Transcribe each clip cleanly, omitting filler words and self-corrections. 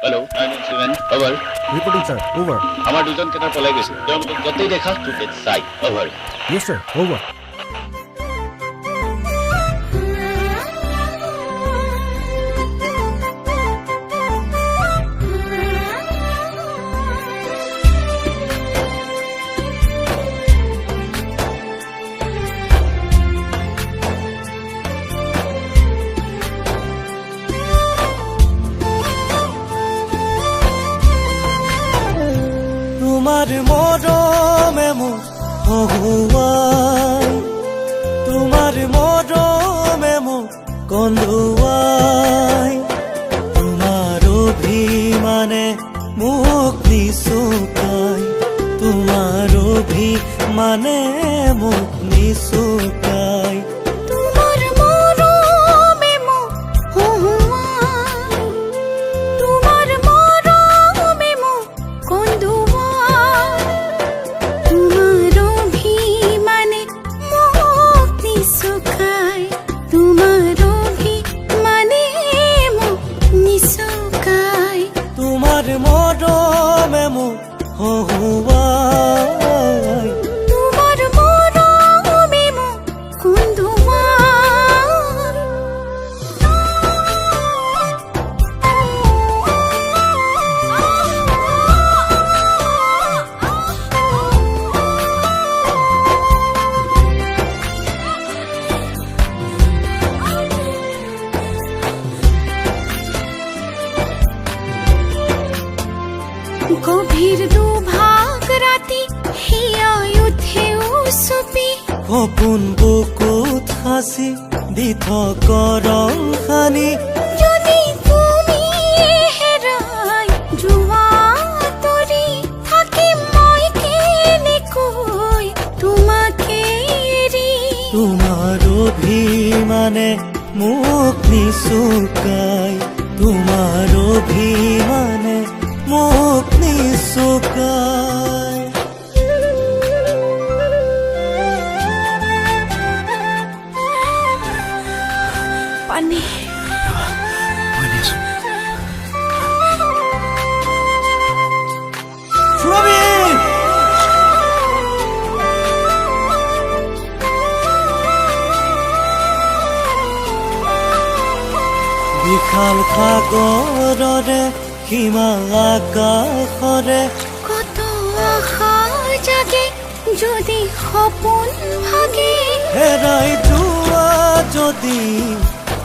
Hello' 917 over. Reporting, sir. Over. আমাৰ দুজন কেইটাৰ পলাই গৈছে তেওঁলোকক য'তেই দেখা ত'তেই চাই over. Yes, sir. Over. তোমার মরমে মুখ হহুয়াই তোমার মরমে মুখ কন্দুয়াই তোমার অভিমানে মুখ নিচুকাই তোমার অভিমানে মুখ নিচুকাই তোমার মরমে মুখ হহুয়াই তোমার মরমে মুখ কন্দুয়াই গভীর দুভাগ রাতি হিয়ায় উঠে উসুপি সপোন বুকুত সাঁচি দি কৰং খানি যদি তুমি হেৰাই যোৱা তৰি থাকিম মই কেনেকৈ তোমাকে এৰি তোমাৰ অভিমানে মুখ নিচুকাই তোমাৰ অভিমানে মুখ নিচুকাই পানী সুৰবীৰ বিশাল সাগৰৰে সীমা আকাশৰে কত আশা জাগে যদি সপোন ভাগে হেৰাই যোৱা যদি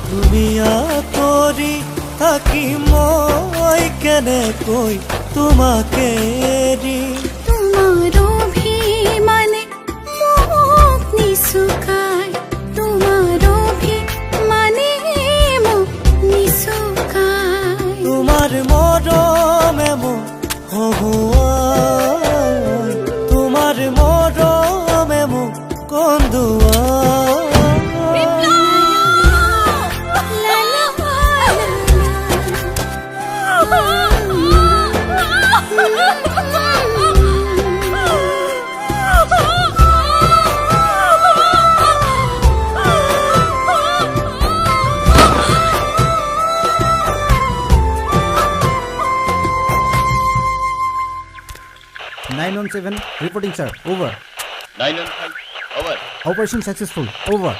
তুমি আঁতৰি থাকি মই কেনেকৈ তোমাকে এৰি তোমার অভিমানে মুখ নিচুকাই তোমার অভিমানে মুখ নিচুকাই তোমার মরমে মুখ হহুয়াই তোমার মরমে মুখ কন্দুয়াই লা লা Nine on 7. Reporting, sir. Over. 915 over. Operation successful. Over.